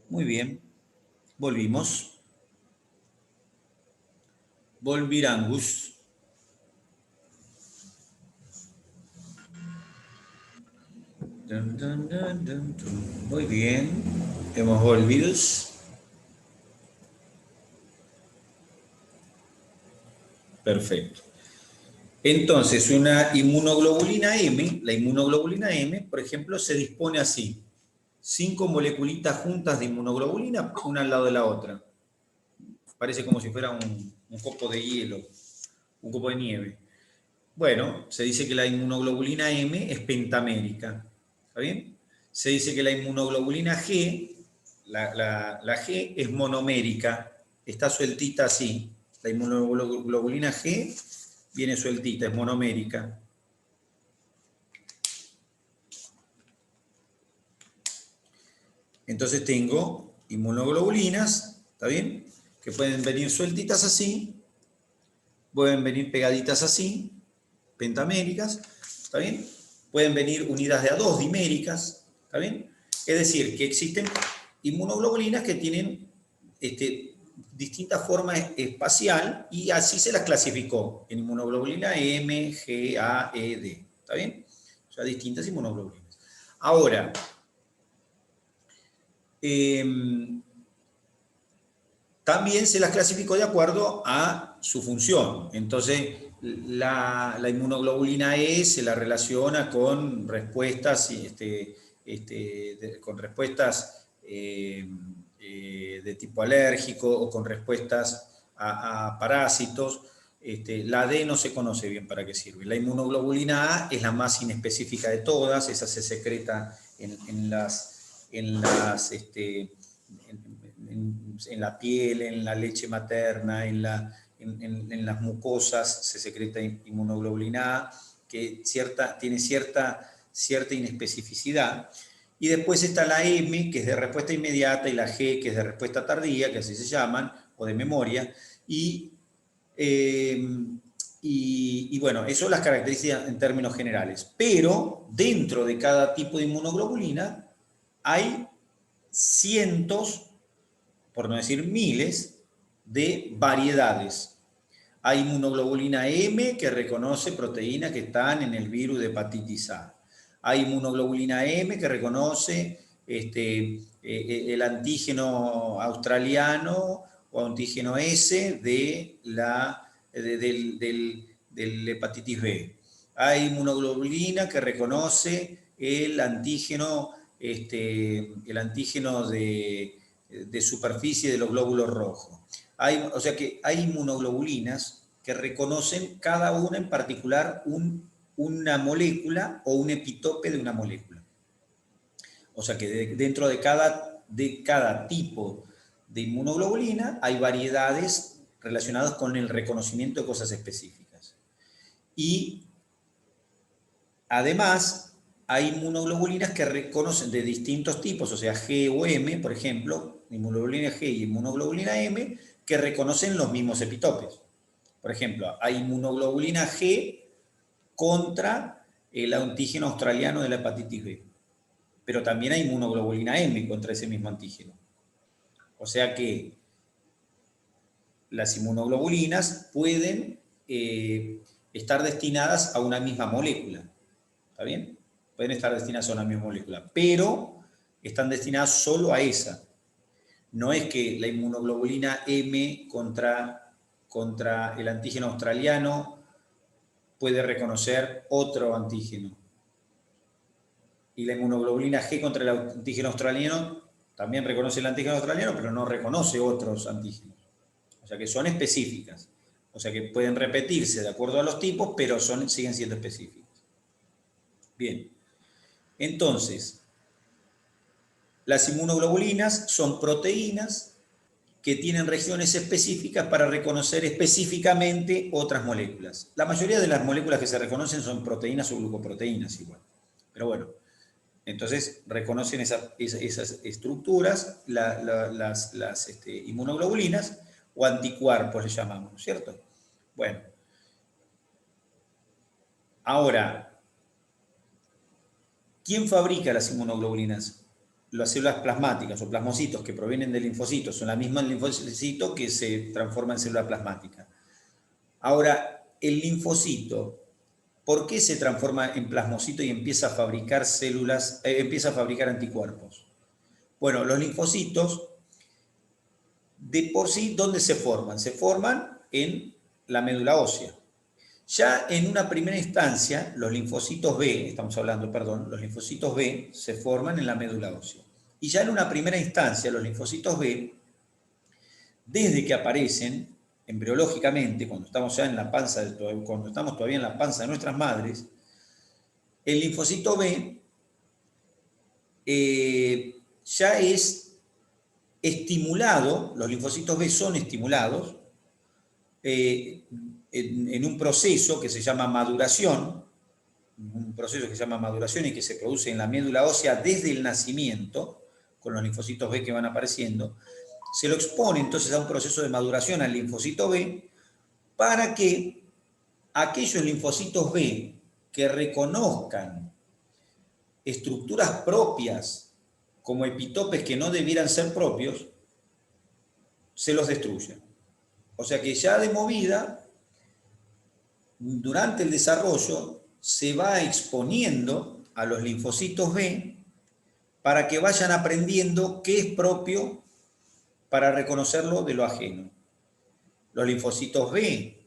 Muy bien. Volvimos. Volvirangus. Dun, dun, dun, dun, dun. Muy bien. Hemos volvido. Perfecto. Entonces, una inmunoglobulina M, la inmunoglobulina M, por ejemplo, se dispone así. 5 moleculitas juntas de inmunoglobulina, una al lado de la otra. Parece como si fuera un copo de hielo, un copo de nieve. Bueno, se dice que la inmunoglobulina M es pentamérica. ¿Está bien? Se dice que la inmunoglobulina G, la G es monomérica. Está sueltita así. La inmunoglobulina G viene sueltita, es monomérica. Entonces tengo inmunoglobulinas, ¿está bien? Que pueden venir sueltitas así, pueden venir pegaditas así, pentaméricas, ¿está bien? Pueden venir unidas de a dos, diméricas, ¿está bien? Es decir, que existen inmunoglobulinas que tienen distintas formas espacial y así se las clasificó en inmunoglobulina M, G, A, E, D, ¿está bien? O sea, distintas inmunoglobulinas. Ahora, también se las clasificó de acuerdo a su función. Entonces, la inmunoglobulina E se la relaciona con respuestas, con respuestas de tipo alérgico o con respuestas a parásitos. La D no se conoce bien para qué sirve. La inmunoglobulina A es la más inespecífica de todas, esa se secreta en la piel, en la leche materna, en las mucosas se secreta inmunoglobulina A, que tiene cierta inespecificidad. Y después está la M, que es de respuesta inmediata, y la G, que es de respuesta tardía, que así se llaman, o de memoria. Eh, y bueno, eso son las características en términos generales. Pero dentro de cada tipo de inmunoglobulina hay cientos, por no decir miles, de variedades. Hay inmunoglobulina M que reconoce proteínas que están en el virus de hepatitis A. Hay inmunoglobulina M que reconoce el antígeno australiano o antígeno S del hepatitis B. Hay inmunoglobulina que reconoce el antígeno de superficie de los glóbulos rojos. O sea que hay inmunoglobulinas que reconocen cada una en particular una molécula o un epitope de una molécula. O sea que dentro de cada tipo de inmunoglobulina hay variedades relacionadas con el reconocimiento de cosas específicas. Y además, hay inmunoglobulinas que reconocen de distintos tipos, o sea, G o M, por ejemplo, inmunoglobulina G y inmunoglobulina M, que reconocen los mismos epitopes. Por ejemplo, hay inmunoglobulina G contra el antígeno australiano de la hepatitis B, pero también hay inmunoglobulina M contra ese mismo antígeno. O sea que las inmunoglobulinas pueden estar destinadas a una misma molécula. ¿Está bien? Pueden estar destinadas a una misma molécula, pero están destinadas solo a esa. No es que la inmunoglobulina M contra el antígeno australiano puede reconocer otro antígeno. Y la inmunoglobulina G contra el antígeno australiano también reconoce el antígeno australiano, pero no reconoce otros antígenos. O sea que son específicas. O sea que pueden repetirse de acuerdo a los tipos, pero siguen siendo específicas. Bien. Entonces, las inmunoglobulinas son proteínas que tienen regiones específicas para reconocer específicamente otras moléculas. La mayoría de las moléculas que se reconocen son proteínas o glucoproteínas igual. Pero bueno, entonces reconocen esas estructuras, las inmunoglobulinas o anticuerpos les llamamos, ¿no es cierto? Bueno, ahora, ¿quién fabrica las inmunoglobulinas? las células plasmáticas o plasmocitos que provienen del linfocito son la misma linfocito que se transforma en célula plasmática. Ahora, el linfocito, ¿por qué se transforma en plasmocito y empieza a fabricar células, empieza a fabricar anticuerpos? Bueno, los linfocitos, de por sí, ¿dónde se forman? Se forman en la médula ósea. Ya en una primera instancia, los linfocitos B, estamos hablando, perdón, los linfocitos B se forman en la médula ósea. Y ya en una primera instancia, los linfocitos B, desde que aparecen embriológicamente, cuando estamos ya en la panza, cuando estamos todavía en la panza de nuestras madres, el linfocito B ya es estimulado, los linfocitos B son estimulados en un proceso que se llama maduración, y que se produce en la médula ósea desde el nacimiento, con los linfocitos B que van apareciendo, se lo expone entonces a un proceso de maduración al linfocito B para que aquellos linfocitos B que reconozcan estructuras propias como epitopes que no debieran ser propios, se los destruyan. O sea que ya de movida, durante el desarrollo, se va exponiendo a los linfocitos B para que vayan aprendiendo qué es propio para reconocerlo de lo ajeno. Los linfocitos B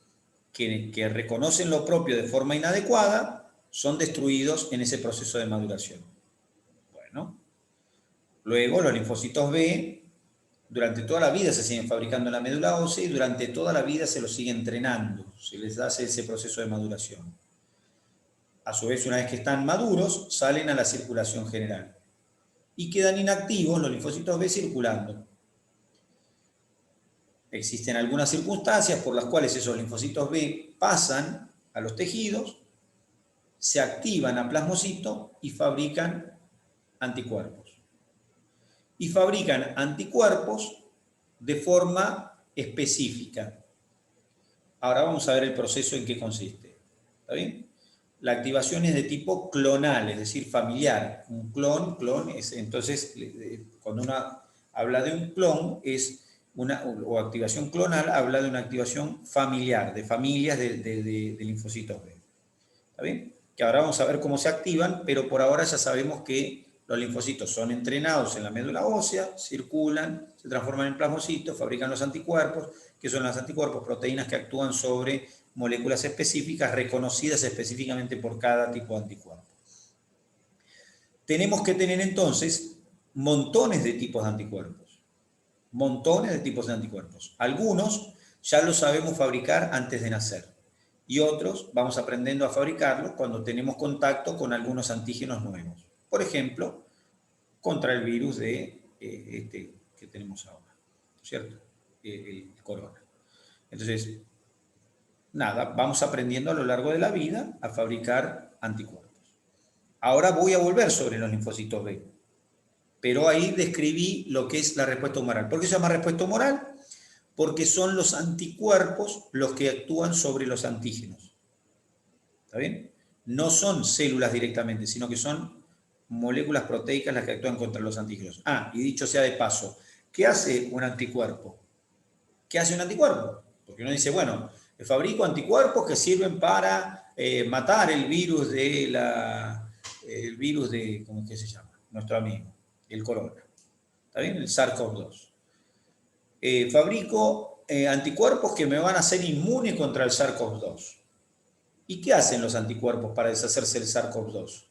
que reconocen lo propio de forma inadecuada son destruidos en ese proceso de maduración. Bueno, luego los linfocitos B durante toda la vida se siguen fabricando en la médula ósea y durante toda la vida se los sigue entrenando, se les hace ese proceso de maduración. A su vez, una vez que están maduros, salen a la circulación general y quedan inactivos los linfocitos B circulando. Existen algunas circunstancias por las cuales esos linfocitos B pasan a los tejidos, se activan a plasmocito y fabrican anticuerpos. Y fabrican anticuerpos de forma específica. Ahora vamos a ver el proceso en qué consiste. ¿Está bien? La activación es de tipo clonal, es decir, familiar. Un clon es, entonces, cuando uno habla de un clon, o activación clonal, habla de una activación familiar, de familias de linfocitos B. ¿Está bien? Que ahora vamos a ver cómo se activan, pero por ahora ya sabemos que los linfocitos son entrenados en la médula ósea, circulan, se transforman en plasmocitos, fabrican los anticuerpos, que son los anticuerpos, proteínas que actúan sobre moléculas específicas, reconocidas específicamente por cada tipo de anticuerpo. Tenemos que tener entonces montones de tipos de anticuerpos. Montones de tipos de anticuerpos. Algunos ya los sabemos fabricar antes de nacer y otros vamos aprendiendo a fabricarlos cuando tenemos contacto con algunos antígenos nuevos. Por ejemplo, contra el virus que tenemos ahora, ¿cierto? El corona. Entonces, nada, vamos aprendiendo a lo largo de la vida a fabricar anticuerpos. Ahora voy a volver sobre los linfocitos B, pero ahí describí lo que es la respuesta humoral. ¿Por qué se llama respuesta humoral? Porque son los anticuerpos los que actúan sobre los antígenos. ¿Está bien? No son células directamente, sino que son moléculas proteicas las que actúan contra los antígenos. Ah, y dicho sea de paso, ¿qué hace un anticuerpo? ¿Qué hace un anticuerpo? Porque uno dice, bueno, fabrico anticuerpos que sirven para matar el virus ¿cómo es que se llama? Nuestro amigo, el corona. ¿Está bien? El SARS-CoV-2. Fabrico anticuerpos que me van a hacer inmune contra el SARS-CoV-2. ¿Y qué hacen los anticuerpos para deshacerse del SARS-CoV-2?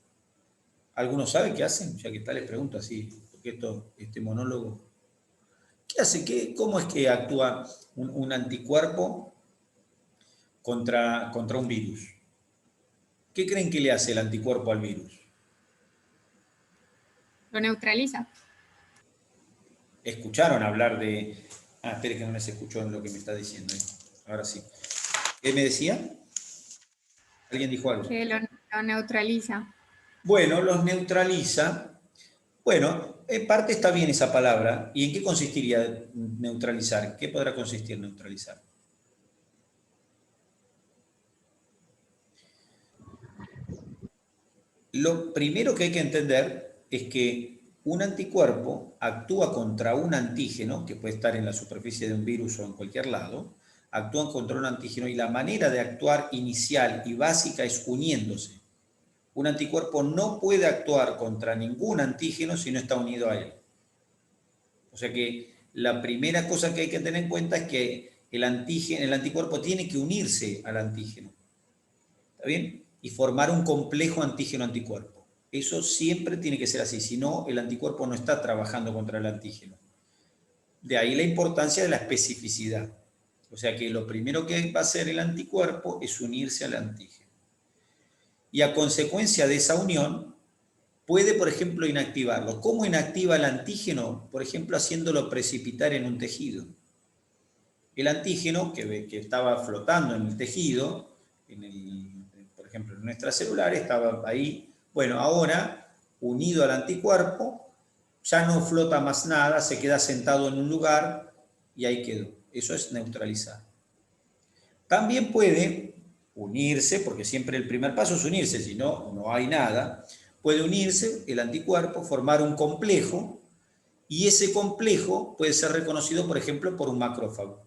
¿Algunos saben qué hacen? Ya que tal, les pregunto así, porque este monólogo. ¿Qué hace? ¿Cómo es que actúa un anticuerpo contra un virus? ¿Qué creen que le hace el anticuerpo al virus? Lo neutraliza. ¿Escucharon hablar de... Ah, espere que no les escuchó en lo que me está diciendo. Ahora sí. ¿Qué me decía? ¿Alguien dijo algo? Que lo neutraliza. Bueno, los neutraliza. Bueno, en parte está bien esa palabra. ¿Y en qué consistiría neutralizar? ¿Qué podrá consistir neutralizar? Lo primero que hay que entender es que un anticuerpo actúa contra un antígeno, que puede estar en la superficie de un virus o en cualquier lado, actúan contra un antígeno y la manera de actuar inicial y básica es uniéndose. Un anticuerpo no puede actuar contra ningún antígeno si no está unido a él. O sea que la primera cosa que hay que tener en cuenta es que el anticuerpo tiene que unirse al antígeno. ¿Está bien? Y formar un complejo antígeno-anticuerpo. Eso siempre tiene que ser así, si no, el anticuerpo no está trabajando contra el antígeno. De ahí la importancia de la especificidad. O sea que lo primero que va a hacer el anticuerpo es unirse al antígeno. Y a consecuencia de esa unión, puede, por ejemplo, inactivarlo. ¿Cómo inactiva el antígeno? Por ejemplo, haciéndolo precipitar en un tejido. El antígeno que estaba flotando en el tejido, por ejemplo, en un extracelular, estaba ahí. Bueno, ahora, unido al anticuerpo, ya no flota más nada, se queda sentado en un lugar y ahí quedó. Eso es neutralizar. También puede unirse, porque siempre el primer paso es unirse, si no, no hay nada. Puede unirse el anticuerpo, formar un complejo, y ese complejo puede ser reconocido, por ejemplo, por un macrófago.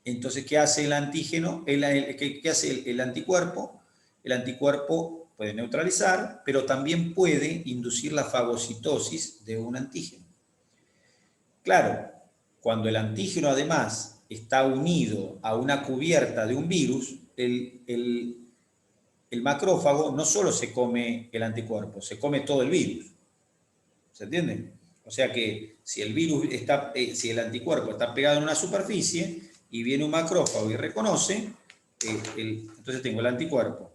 Entonces, ¿qué hace el antígeno? ¿Qué hace el anticuerpo? El anticuerpo puede neutralizar, pero también puede inducir la fagocitosis de un antígeno. Claro, cuando el antígeno además está unido a una cubierta de un virus, el macrófago no solo se come el anticuerpo, se come todo el virus. ¿Se entiende? O sea que si si el anticuerpo está pegado en una superficie y viene un macrófago y reconoce, entonces tengo el anticuerpo,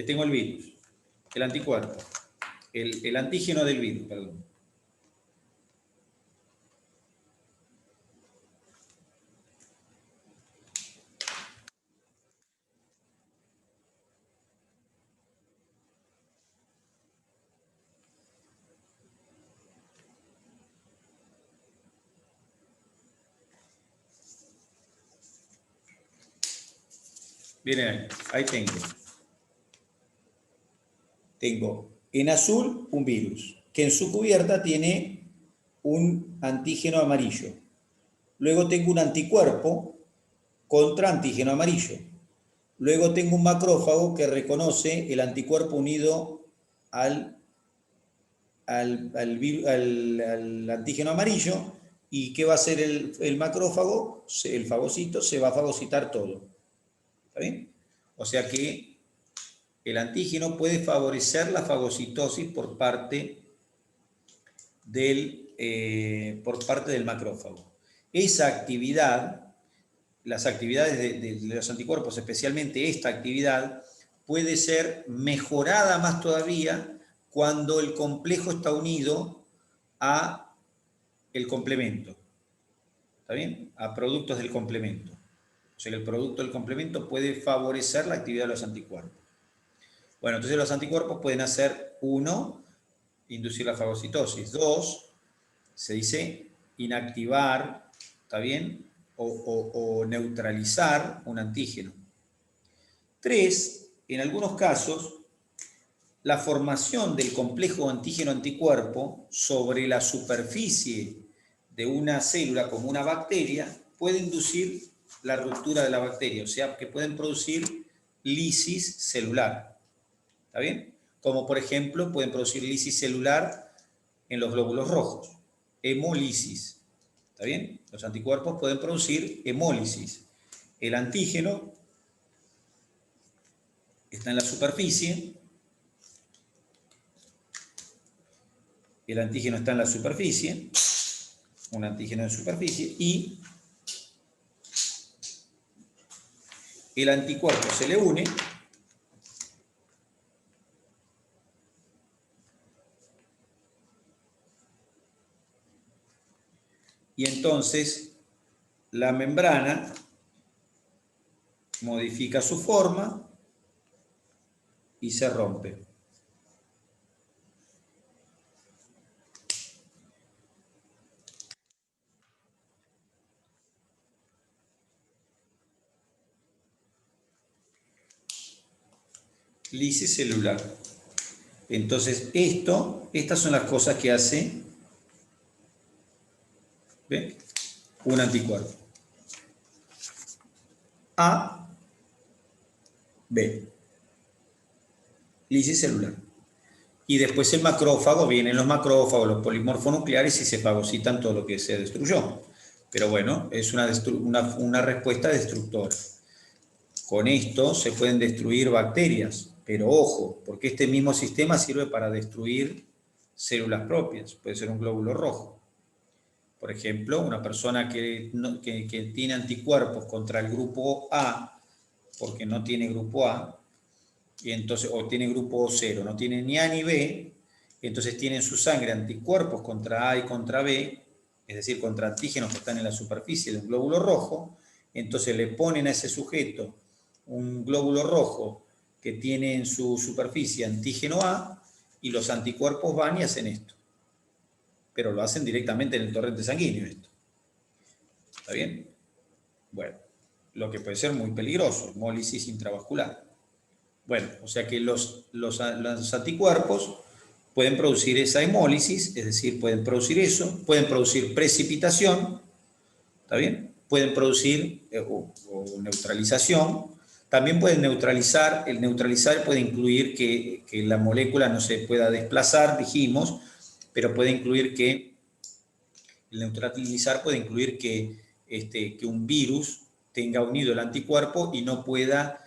tengo el virus, el anticuerpo, el antígeno del virus, perdón. Miren ahí tengo. Tengo en azul un virus, que en su cubierta tiene un antígeno amarillo. Luego tengo un anticuerpo contra antígeno amarillo. Luego tengo un macrófago que reconoce el anticuerpo unido al antígeno amarillo. ¿Y qué va a hacer el macrófago? El fagocito se va a fagocitar todo. ¿Está bien? O sea que el antígeno puede favorecer la fagocitosis por parte del macrófago. Esa actividad, las actividades de los anticuerpos, especialmente esta actividad, puede ser mejorada más todavía cuando el complejo está unido a el complemento. ¿Está bien? A productos del complemento. O sea que el producto del complemento puede favorecer la actividad de los anticuerpos. Bueno, entonces los anticuerpos pueden hacer, 1, inducir la fagocitosis. 2, se dice inactivar, ¿está bien? O neutralizar un antígeno. 3, en algunos casos, la formación del complejo antígeno-anticuerpo sobre la superficie de una célula como una bacteria puede inducir la ruptura de la bacteria, o sea, que pueden producir lisis celular. ¿Está bien? Como por ejemplo, pueden producir lisis celular en los glóbulos rojos, hemolisis. ¿Está bien? Los anticuerpos pueden producir hemólisis. El antígeno está en la superficie. El antígeno está en la superficie, un antígeno en superficie, y el anticuerpo se le une y entonces la membrana modifica su forma y se rompe. Lisis celular. Entonces, estas son las cosas que hace, ¿ve?, un anticuerpo. A, B, lisis celular. Y después el macrófago, vienen los macrófagos, los polimorfonucleares y se fagocitan todo lo que se destruyó. Pero bueno, es una respuesta destructora. Con esto se pueden destruir bacterias, pero ojo, porque este mismo sistema sirve para destruir células propias. Puede ser un glóbulo rojo. Por ejemplo, una persona que tiene anticuerpos contra el grupo A, porque no tiene grupo A, y entonces, o tiene grupo 0, no tiene ni A ni B, entonces tiene en su sangre anticuerpos contra A y contra B, es decir, contra antígenos que están en la superficie del glóbulo rojo, entonces le ponen a ese sujeto un glóbulo rojo que tiene en su superficie antígeno A, y los anticuerpos van y hacen esto. Pero lo hacen directamente en el torrente sanguíneo esto. ¿Está bien? Bueno, lo que puede ser muy peligroso, hemólisis intravascular. Bueno, o sea que los anticuerpos pueden producir esa hemólisis, es decir, pueden producir eso, pueden producir precipitación, ¿está bien? Pueden producir o neutralización, también pueden neutralizar, el neutralizar puede incluir que la molécula no se pueda desplazar, dijimos, pero puede incluir que, el neutralizar puede incluir que un virus tenga unido el anticuerpo y no pueda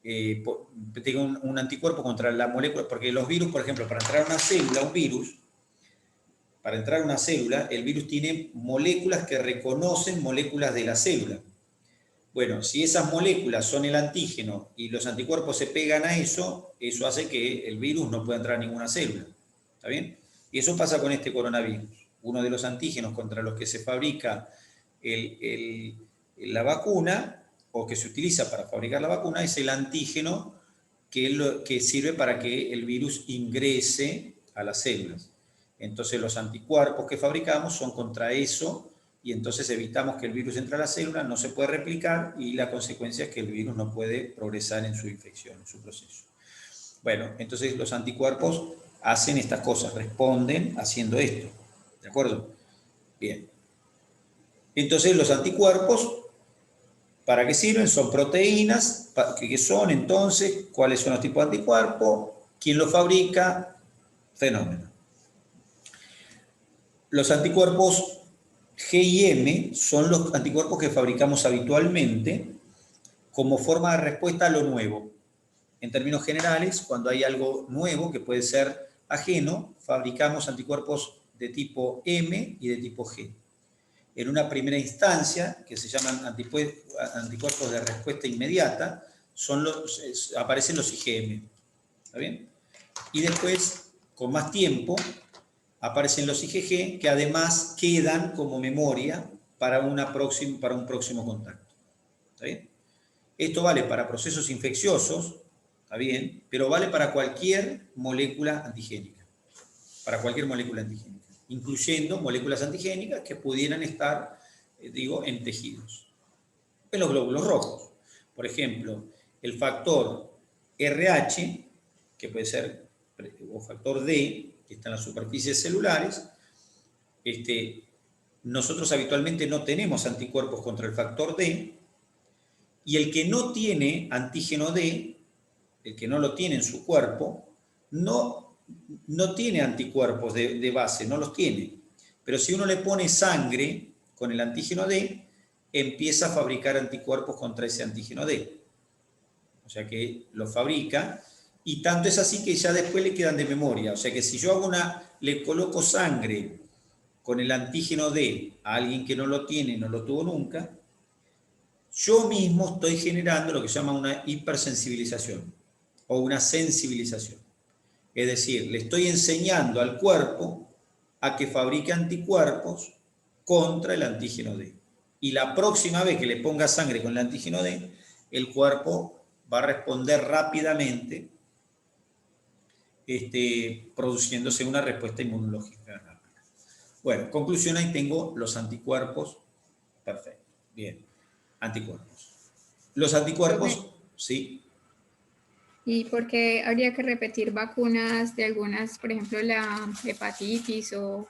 tenga un anticuerpo contra la molécula, porque los virus, por ejemplo, para entrar a una célula, para entrar a una célula, el virus tiene moléculas que reconocen moléculas de la célula. Bueno, si esas moléculas son el antígeno y los anticuerpos se pegan a eso, eso hace que el virus no pueda entrar a ninguna célula. ¿Está bien? Y eso pasa con este coronavirus. Uno de los antígenos contra los que se fabrica la vacuna, o que se utiliza para fabricar la vacuna, es el antígeno que sirve para que el virus ingrese a las células. Entonces los anticuerpos que fabricamos son contra eso, y entonces evitamos que el virus entre a la célula, no se puede replicar, y la consecuencia es que el virus no puede progresar en su infección, en su proceso. Bueno, entonces los anticuerpos hacen estas cosas, responden haciendo esto. ¿De acuerdo? Bien. Entonces los anticuerpos, ¿para qué sirven? Son proteínas. ¿Qué son entonces? ¿Cuáles son los tipos de anticuerpos? ¿Quién los fabrica? Fenómeno. Los anticuerpos G y M son los anticuerpos que fabricamos habitualmente como forma de respuesta a lo nuevo. En términos generales, cuando hay algo nuevo que puede ser ajeno, fabricamos anticuerpos de tipo M y de tipo G. En una primera instancia, que se llaman anticuerpos de respuesta inmediata, aparecen los IgM. ¿Está bien? Y después, con más tiempo, aparecen los IgG, que además quedan como memoria para un próximo contacto. ¿Está bien? Esto vale para procesos infecciosos, ¿está bien? Pero vale para cualquier molécula antigénica. Para cualquier molécula antigénica, incluyendo moléculas antigénicas que pudieran estar, en tejidos. En los glóbulos rojos. Por ejemplo, el factor RH, que puede ser, o factor D, que está en las superficies celulares, nosotros habitualmente no tenemos anticuerpos contra el factor D, y el que no tiene antígeno D, el que no lo tiene en su cuerpo, no tiene anticuerpos de base, no los tiene. Pero si uno le pone sangre con el antígeno D, empieza a fabricar anticuerpos contra ese antígeno D. O sea que lo fabrica, y tanto es así que ya después le quedan de memoria. O sea que si yo le coloco sangre con el antígeno D a alguien que no lo tiene, no lo tuvo nunca, yo mismo estoy generando lo que se llama una hipersensibilización o una sensibilización. Es decir, le estoy enseñando al cuerpo a que fabrique anticuerpos contra el antígeno D. Y la próxima vez que le ponga sangre con el antígeno D, el cuerpo va a responder rápidamente, produciéndose una respuesta inmunológica rápida. Bueno, conclusión, ahí tengo los anticuerpos. Perfecto. Bien. Anticuerpos. Los anticuerpos, sí. ¿Y por qué habría que repetir vacunas de algunas, por ejemplo, la hepatitis o,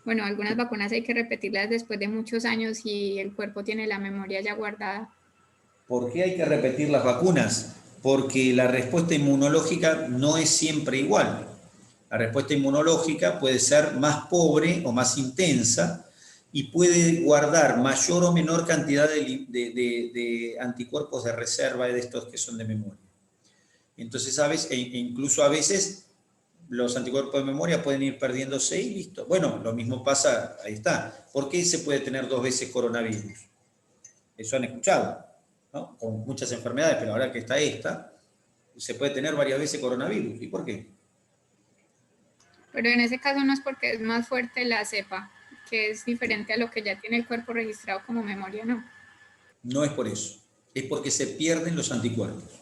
bueno, algunas vacunas hay que repetirlas después de muchos años y el cuerpo tiene la memoria ya guardada? ¿Por qué hay que repetir las vacunas? Porque la respuesta inmunológica no es siempre igual. La respuesta inmunológica puede ser más pobre o más intensa y puede guardar mayor o menor cantidad de anticuerpos de reserva de estos que son de memoria. Entonces, ¿sabes? Incluso a veces los anticuerpos de memoria pueden ir perdiéndose y listo. Bueno, lo mismo pasa, ahí está. ¿Por qué se puede tener 2 veces coronavirus? Eso han escuchado, ¿no? Con muchas enfermedades, pero ahora que está esta, se puede tener varias veces coronavirus. ¿Y por qué? Pero en ese caso no es porque es más fuerte la cepa, que es diferente a lo que ya tiene el cuerpo registrado como memoria, ¿no? No es por eso, es porque se pierden los anticuerpos,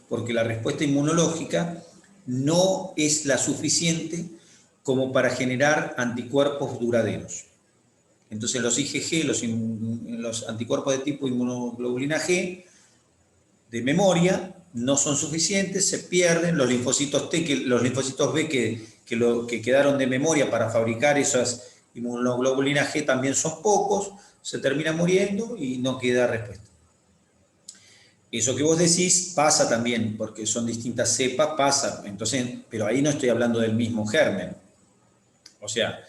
porque la respuesta inmunológica no es la suficiente como para generar anticuerpos duraderos. Entonces los IgG, los anticuerpos de tipo inmunoglobulina G, de memoria, no son suficientes, se pierden, los linfocitos T, los linfocitos B que quedaron de memoria para fabricar esas inmunoglobulinas G también son pocos, se termina muriendo y no queda respuesta. Eso que vos decís pasa también, porque son distintas cepas, pasa, entonces, pero ahí no estoy hablando del mismo germen. O sea,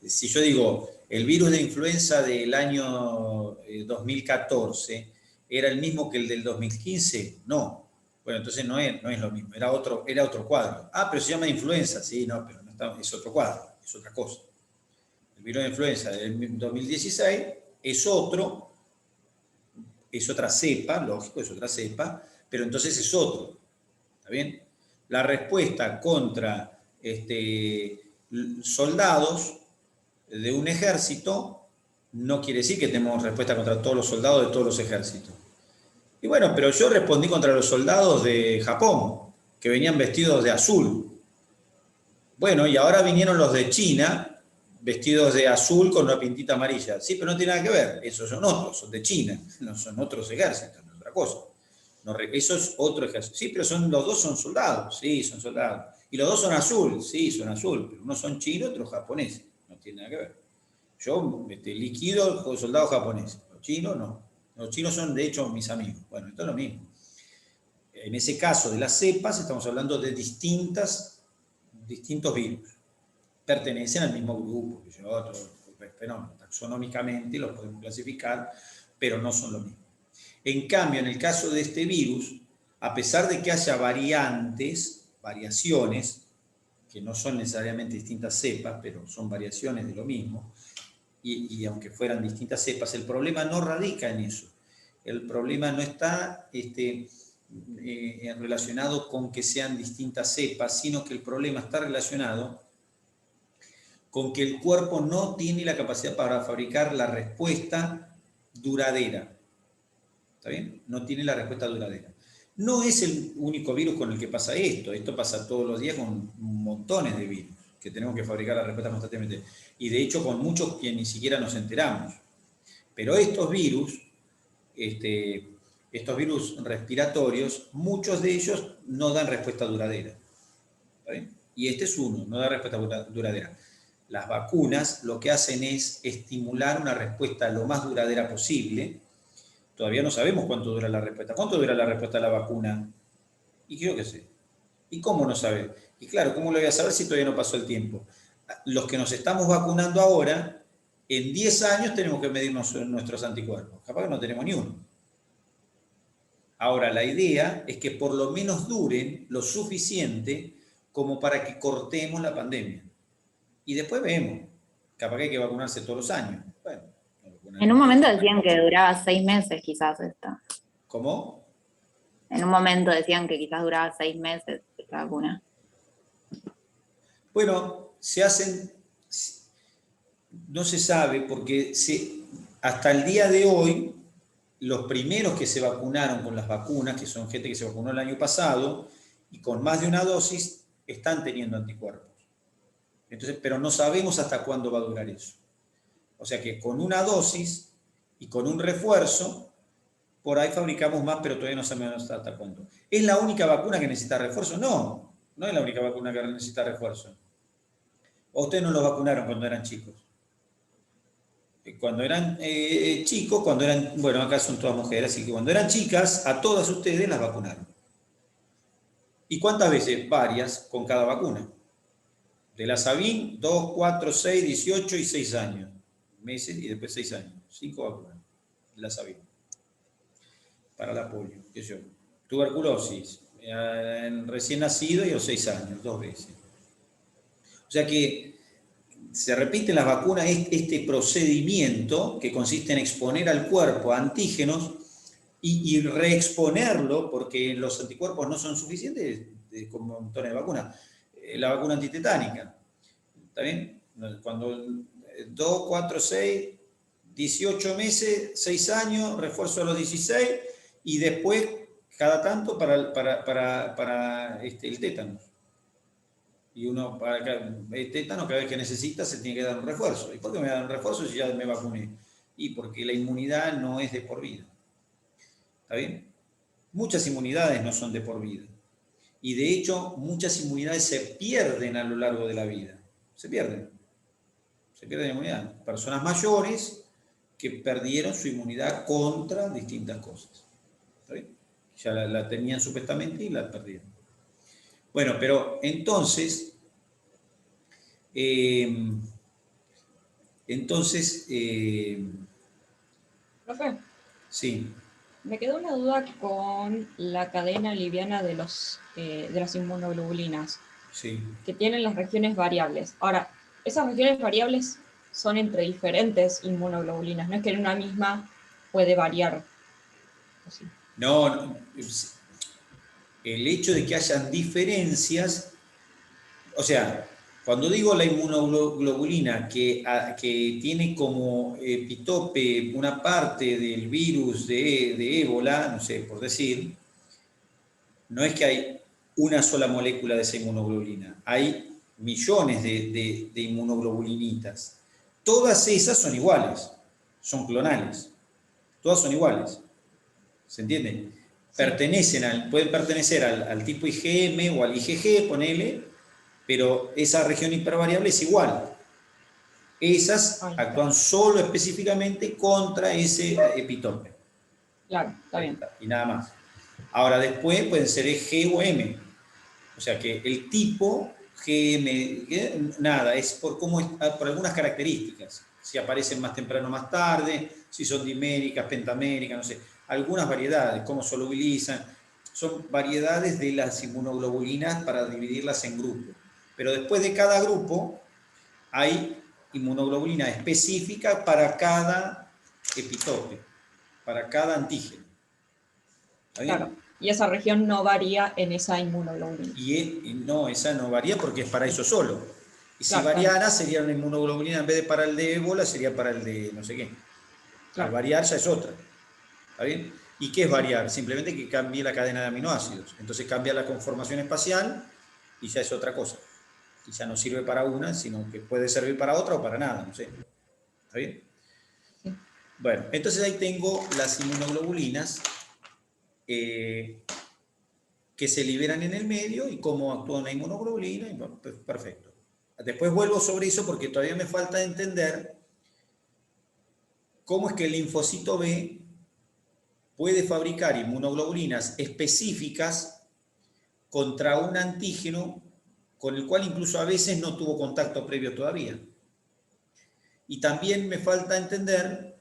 si yo digo, el virus de influenza del año 2014 era el mismo que el del 2015, no. Bueno, entonces no es lo mismo, era otro cuadro. Ah, pero se llama influenza, sí, no, pero no está, es otro cuadro, es otra cosa. El virus de influenza del 2016 es otro, es otra cepa, lógico, es otra cepa, pero entonces es otro, ¿está bien? La respuesta contra soldados de un ejército no quiere decir que tenemos respuesta contra todos los soldados de todos los ejércitos. Y bueno, pero yo respondí contra los soldados de Japón, que venían vestidos de azul. Bueno, y ahora vinieron los de China, vestidos de azul con una pintita amarilla. Sí, pero no tiene nada que ver, esos son otros, son de China, no son otros ejércitos, no es otra cosa. No, eso es otro ejército. Sí, pero los dos son soldados, sí, son soldados. Y los dos son azul, sí, son azul, pero uno son chinos, otros japoneses, no tiene nada que ver. Yo liquido con soldados japoneses, los chinos no. Los chinos son, de hecho, mis amigos. Bueno, esto es lo mismo. En ese caso de las cepas, estamos hablando de distintos virus. Pertenecen al mismo grupo, pero taxonómicamente los podemos clasificar, pero no son lo mismo. En cambio, en el caso de este virus, a pesar de que haya variaciones, que no son necesariamente distintas cepas, pero son variaciones de lo mismo, y aunque fueran distintas cepas, el problema no radica en eso. El problema no está relacionado con que sean distintas cepas, sino que el problema está relacionado con que el cuerpo no tiene la capacidad para fabricar la respuesta duradera. ¿Está bien? No tiene la respuesta duradera. No es el único virus con el que pasa esto. Esto pasa todos los días con montones de virus que tenemos que fabricar la respuesta constantemente. Y de hecho con muchos que ni siquiera nos enteramos. Pero estos virus respiratorios, muchos de ellos no dan respuesta duradera. ¿Está bien? Y este es uno, no da respuesta duradera. Las vacunas lo que hacen es estimular una respuesta lo más duradera posible. Todavía no sabemos cuánto dura la respuesta. ¿Cuánto dura la respuesta a la vacuna? Y yo qué sé. ¿Y cómo no sabe? Y claro, ¿cómo lo voy a saber si todavía no pasó el tiempo? Los que nos estamos vacunando ahora, en 10 años tenemos que medir nuestros anticuerpos. Capaz que no tenemos ni uno. Ahora, la idea es que por lo menos duren lo suficiente como para que cortemos la pandemia. Y después vemos. Capaz que hay que vacunarse todos los años. Bueno, en un momento decían que duraba 6 meses quizás esta. ¿Cómo? En un momento decían que quizás duraba 6 meses esta vacuna. Bueno, se hacen, no se sabe porque hasta el día de hoy, los primeros que se vacunaron con las vacunas, que son gente que se vacunó el año pasado, y con más de una dosis, están teniendo anticuerpos. Entonces, pero no sabemos hasta cuándo va a durar eso. O sea que con una dosis y con un refuerzo, Por ahí fabricamos más, pero todavía no sabemos hasta cuánto. ¿Es la única vacuna que necesita refuerzo? No, no es la única vacuna que necesita refuerzo. ¿O ustedes no los vacunaron cuando eran chicos? Cuando eran chicos, bueno, acá son todas mujeres, así que cuando eran chicas, a todas ustedes las vacunaron. ¿Y cuántas veces? Varias, con cada vacuna. De la Sabin, 2, 4, 6, 18 y 6 años. Meses y después 6 años. 5 vacunas de la Sabin. Para la polio, qué sé yo. Tuberculosis, recién nacido y a los 6 años, 2 veces. O sea que se repite en las vacunas este procedimiento que consiste en exponer al cuerpo a antígenos y reexponerlo, porque los anticuerpos no son suficientes con montones de vacunas. La vacuna antitetánica, ¿está bien? Cuando 2, 4, 6, 18 meses, 6 años, refuerzo a los 16 y después cada tanto para el tétano. Y uno, para el tétano, cada vez que necesita, se tiene que dar un refuerzo. ¿Y por qué me dan un refuerzo si ya me vacuné? Y porque la inmunidad no es de por vida. ¿Está bien? Muchas inmunidades no son de por vida. Y de hecho, muchas inmunidades se pierden a lo largo de la vida. Se pierden. Se pierden inmunidad. Personas mayores que perdieron su inmunidad contra distintas cosas. ¿Está bien? Ya la tenían supuestamente y la perdieron. Bueno, pero entonces, Profe, sí, me quedó una duda con la cadena liviana de las inmunoglobulinas, sí. que tienen las regiones variables. Ahora, esas regiones variables son entre diferentes inmunoglobulinas, no es que en una misma puede variar. ¿Sí? No, el hecho de que hayan diferencias, o sea, cuando digo la inmunoglobulina que tiene como epitope una parte del virus de ébola, no sé, por decir, no es que hay una sola molécula de esa inmunoglobulina, hay millones de inmunoglobulinitas. Todas esas son iguales, son clonales, todas son iguales, ¿se entiende? Pueden pertenecer al tipo IgM o al IgG, ponele, pero esa región hipervariable es igual. Esas actúan solo específicamente contra ese epitope. Claro, está bien. Y nada más. Ahora después pueden ser G o M. O sea que el tipo GM, nada, es por algunas características. Si aparecen más temprano o más tarde, si son diméricas, pentaméricas, no sé. Algunas variedades, cómo solubilizan. Son variedades de las inmunoglobulinas para dividirlas en grupos. Pero después de cada grupo hay inmunoglobulina específica para cada epitope, para cada antígeno. ¿Está bien? Claro. Y esa región no varía en esa inmunoglobulina. Y no, esa no varía porque es para eso solo. Y si claro, variara, claro. sería una inmunoglobulina, en vez de para el de ébola, sería para el de no sé qué. Claro. Al variar ya es otra. ¿Está bien? ¿Y qué es variar? Simplemente que cambie la cadena de aminoácidos. Entonces cambia la conformación espacial y ya es otra cosa. Y ya no sirve para una, sino que puede servir para otra o para nada, no sé. ¿Está bien? Sí. Bueno, entonces ahí tengo las inmunoglobulinas que se liberan en el medio y cómo actúa una inmunoglobulina. Y bueno, perfecto. Después vuelvo sobre eso porque todavía me falta entender cómo es que el linfocito B puede fabricar inmunoglobulinas específicas contra un antígeno con el cual incluso a veces no tuvo contacto previo todavía. Y también me falta entender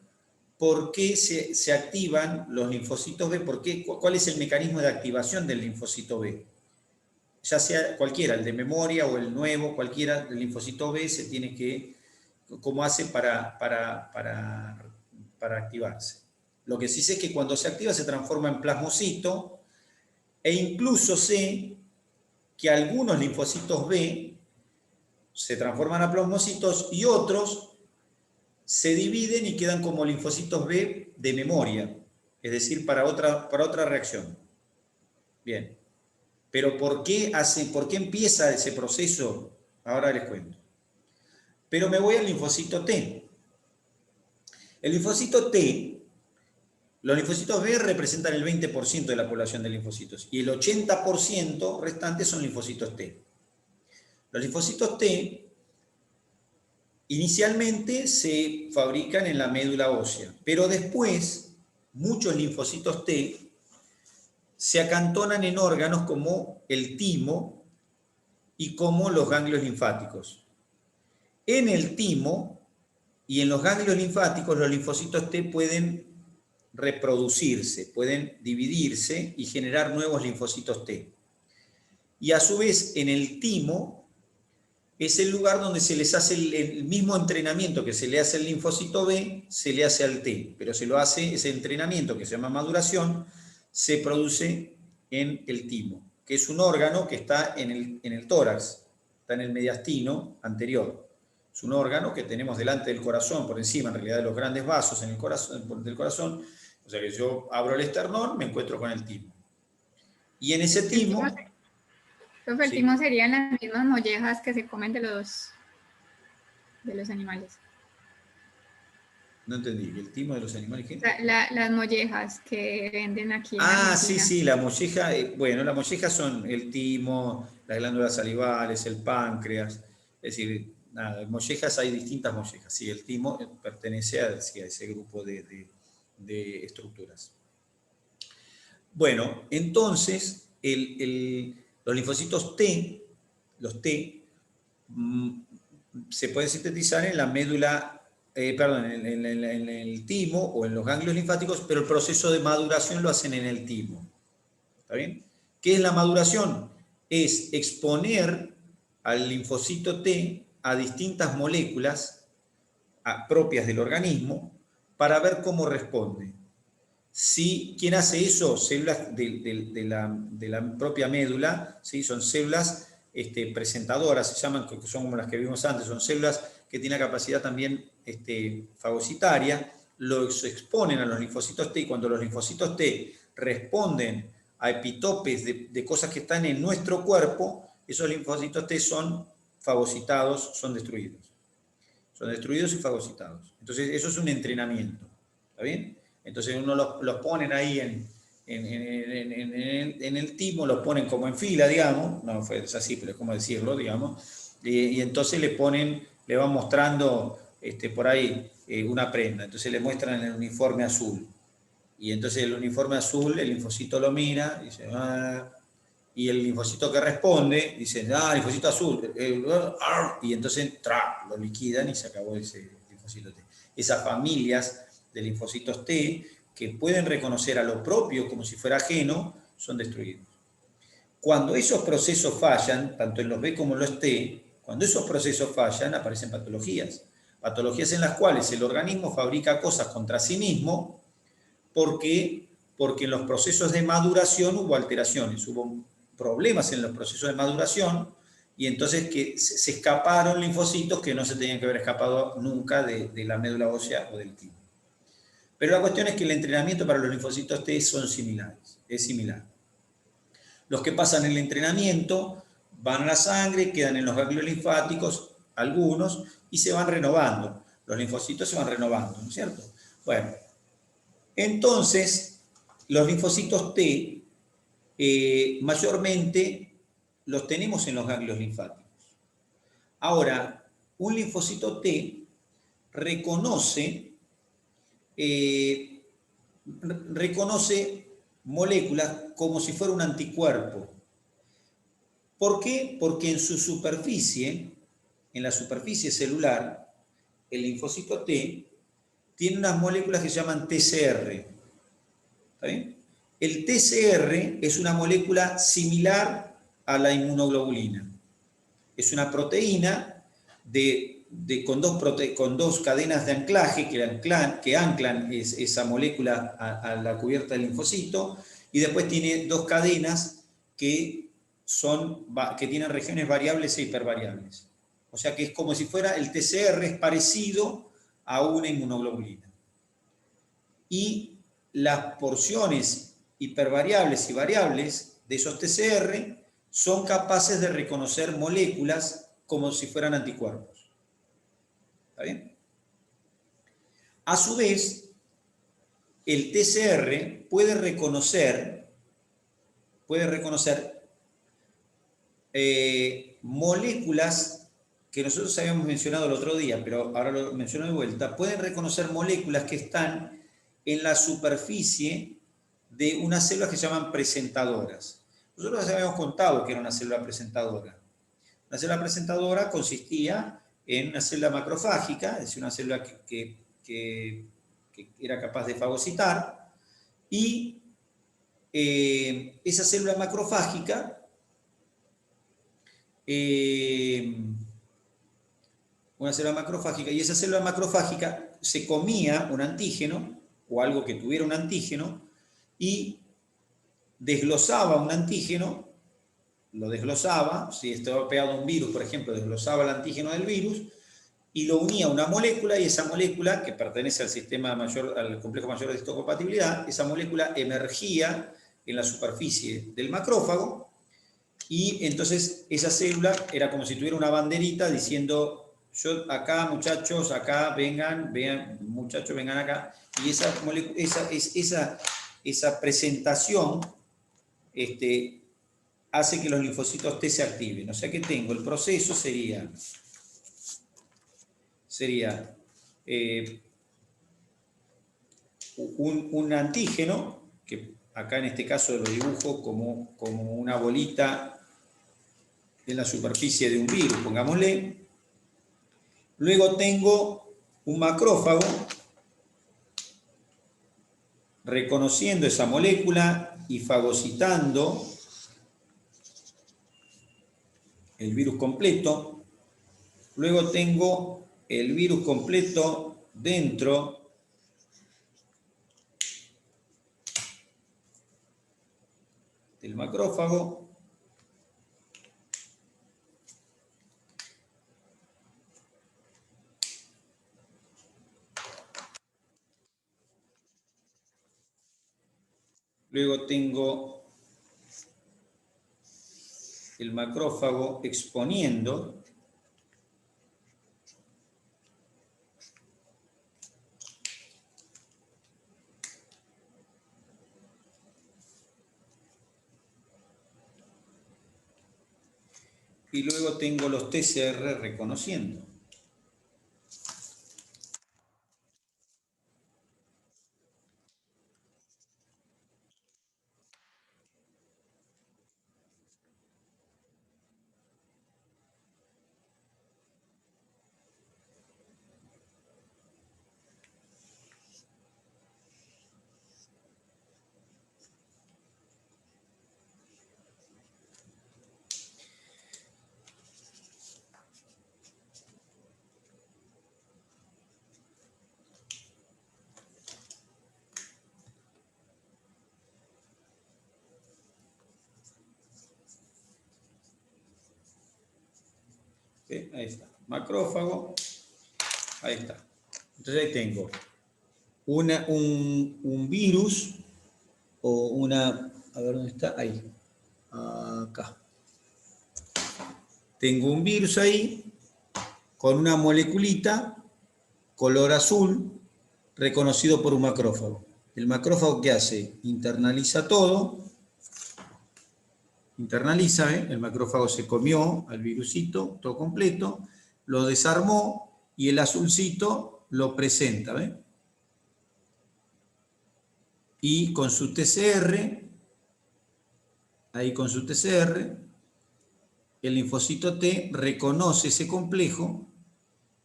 por qué se activan los linfocitos B, cuál es el mecanismo de activación del linfocito B. Ya sea cualquiera, el de memoria o el nuevo, cualquiera del linfocito B se tiene que, cómo hace para activarse. Lo que sí sé es que cuando se activa se transforma en plasmocito e incluso sé que algunos linfocitos B se transforman a plasmocitos y otros se dividen y quedan como linfocitos B de memoria, es decir, para otra reacción. Bien. Pero ¿por qué empieza ese proceso? Ahora les cuento. Pero me voy al linfocito T. El linfocito T Los linfocitos B representan el 20% de la población de linfocitos y el 80% restante son linfocitos T. Los linfocitos T inicialmente se fabrican en la médula ósea, pero después muchos linfocitos T se acantonan en órganos como el timo y como los ganglios linfáticos. En el timo y en los ganglios linfáticos los linfocitos T pueden reproducirse, pueden dividirse y generar nuevos linfocitos T. Y a su vez en el timo es el lugar donde se les hace el mismo entrenamiento que se le hace al linfocito B, se le hace al T, pero se lo hace, ese entrenamiento que se llama maduración, se produce en el timo, que es un órgano que está en el tórax, está en el mediastino anterior. Es un órgano que tenemos delante del corazón, por encima en realidad de los grandes vasos en el corazón, del corazón. O sea que yo abro el esternón, me encuentro con el timo. Y en ese timo... El timo serían las mismas mollejas que se comen de los animales. No entendí, ¿el timo de los animales qué? Las mollejas que venden aquí en sí, Argentina. sí, la molleja, bueno, las mollejas son el timo, las glándulas salivales, el páncreas, es decir, nada, mollejas hay distintas mollejas, sí, el timo pertenece a ese grupo de estructuras. Bueno, entonces, los linfocitos T, los T, se pueden sintetizar en la médula, en el timo o en los ganglios linfáticos, pero el proceso de maduración lo hacen en el timo. ¿Está bien? ¿Qué es la maduración? Es exponer al linfocito T a distintas moléculas propias del organismo para ver cómo responde. ¿Quién hace eso? Células de la propia médula, ¿sí? Son células presentadoras, se llaman, que son como las que vimos antes, son células que tienen la capacidad también fagocitaria, los exponen a los linfocitos T, y cuando los linfocitos T responden a epitopes de cosas que están en nuestro cuerpo, esos linfocitos T son fagocitados, son destruidos. Son destruidos y fagocitados. Entonces, eso es un entrenamiento. ¿Está bien? Entonces, uno los ponen ahí en el timo, los ponen como en fila, digamos. No es así, pero es como decirlo, digamos. Y entonces le van mostrando por ahí una prenda. Entonces, le muestran el uniforme azul. Y entonces, el uniforme azul, el linfocito lo mira y dice, y el linfocito que responde, dice, linfocito azul, y entonces lo liquidan y se acabó ese linfocito T. Esas familias de linfocitos T que pueden reconocer a lo propio como si fuera ajeno, son destruidos. Cuando esos procesos fallan, tanto en los B como en los T, cuando esos procesos fallan, aparecen patologías. Patologías en las cuales el organismo fabrica cosas contra sí mismo porque en los procesos de maduración hubo alteraciones, hubo problemas en los procesos de maduración y entonces que se escaparon linfocitos que no se tenían que haber escapado nunca de la médula ósea o del timo. Pero la cuestión es que el entrenamiento para los linfocitos T son similares, es similar. Los que pasan el entrenamiento van a la sangre, quedan en los ganglios linfáticos, algunos, y se van renovando. Los linfocitos se van renovando, ¿no es cierto? Bueno, entonces, los linfocitos T mayormente los tenemos en los ganglios linfáticos. Ahora, un linfocito T reconoce moléculas como si fuera un anticuerpo. ¿Por qué? Porque en su superficie, en la superficie celular, el linfocito T tiene unas moléculas que se llaman TCR. ¿Está bien? El TCR es una molécula similar a la inmunoglobulina. Es una proteína con dos cadenas de anclaje que anclan esa molécula a la cubierta del linfocito, y después tiene dos cadenas que tienen regiones variables e hipervariables. O sea que es como si fuera el TCR, es parecido a una inmunoglobulina. Y las porciones hipervariables y variables de esos TCR son capaces de reconocer moléculas como si fueran el TCR puede reconocer moléculas que nosotros habíamos mencionado el otro día, pero ahora lo menciono de vuelta, pueden reconocer moléculas que están en la superficie de unas células que se llaman presentadoras. Nosotros habíamos contado que era una célula presentadora. Una célula presentadora consistía en una célula macrofágica, es decir, una célula que era capaz de fagocitar, y esa célula macrofágica, una célula macrofágica, y esa célula macrofágica se comía un antígeno, o algo que tuviera un antígeno, y desglosaba un antígeno, lo desglosaba, si estaba pegado a un virus, por ejemplo, desglosaba el antígeno del virus, y lo unía a una molécula, y esa molécula, que pertenece al sistema mayor, al complejo mayor de histocompatibilidad, esa molécula emergía en la superficie del macrófago, y entonces esa célula era como si tuviera una banderita diciendo, yo acá, muchachos, acá, vengan, muchachos, vengan acá, y esa presentación hace que los linfocitos T se activen. O sea que tengo, el proceso sería un antígeno, que acá en este caso lo dibujo como una bolita en la superficie de un virus, pongámosle. Luego tengo un macrófago reconociendo esa molécula y fagocitando el virus completo. Luego tengo el virus completo dentro del macrófago. Luego tengo el macrófago exponiendo y luego tengo los TCR reconociendo. ¿Sí? Ahí está, macrófago, ahí está. Entonces ahí tengo un virus o una, a ver dónde está, ahí, acá. Tengo un virus ahí con una moleculita color azul reconocido por un macrófago. ¿El macrófago qué hace? Internaliza todo. Internaliza, ¿eh? El macrófago se comió al virusito, todo completo, lo desarmó y el azulcito lo presenta, ¿ves? Y con su TCR, ahí con su TCR, el linfocito T reconoce ese complejo.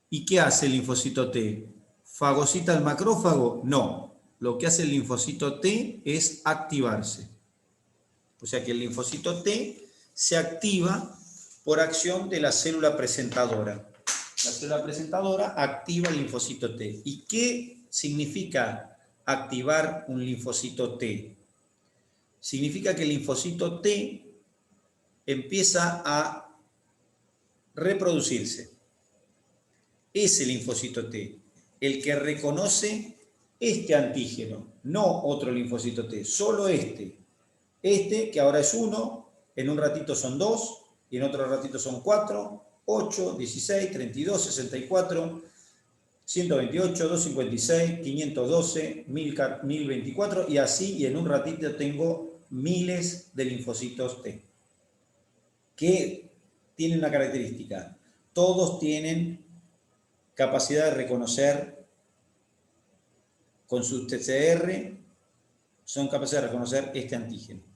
¿Y qué hace el linfocito T? ¿Fagocita al macrófago? No. Lo que hace el linfocito T es activarse. O sea que el linfocito T se activa por acción de la célula presentadora. La célula presentadora activa el linfocito T. ¿Y qué significa activar un linfocito T? Significa que el linfocito T empieza a reproducirse. Ese linfocito T, el que reconoce este antígeno, no otro linfocito T, solo este. Este, que ahora es 1, en un ratito son 2, y en otro ratito son 4, 8, 16, 32, 64, 128, 256, 512, 1024 y así, y en un ratito tengo miles de linfocitos T. Que tienen una característica. Todos tienen capacidad de reconocer con su TCR, son capaces de reconocer este antígeno.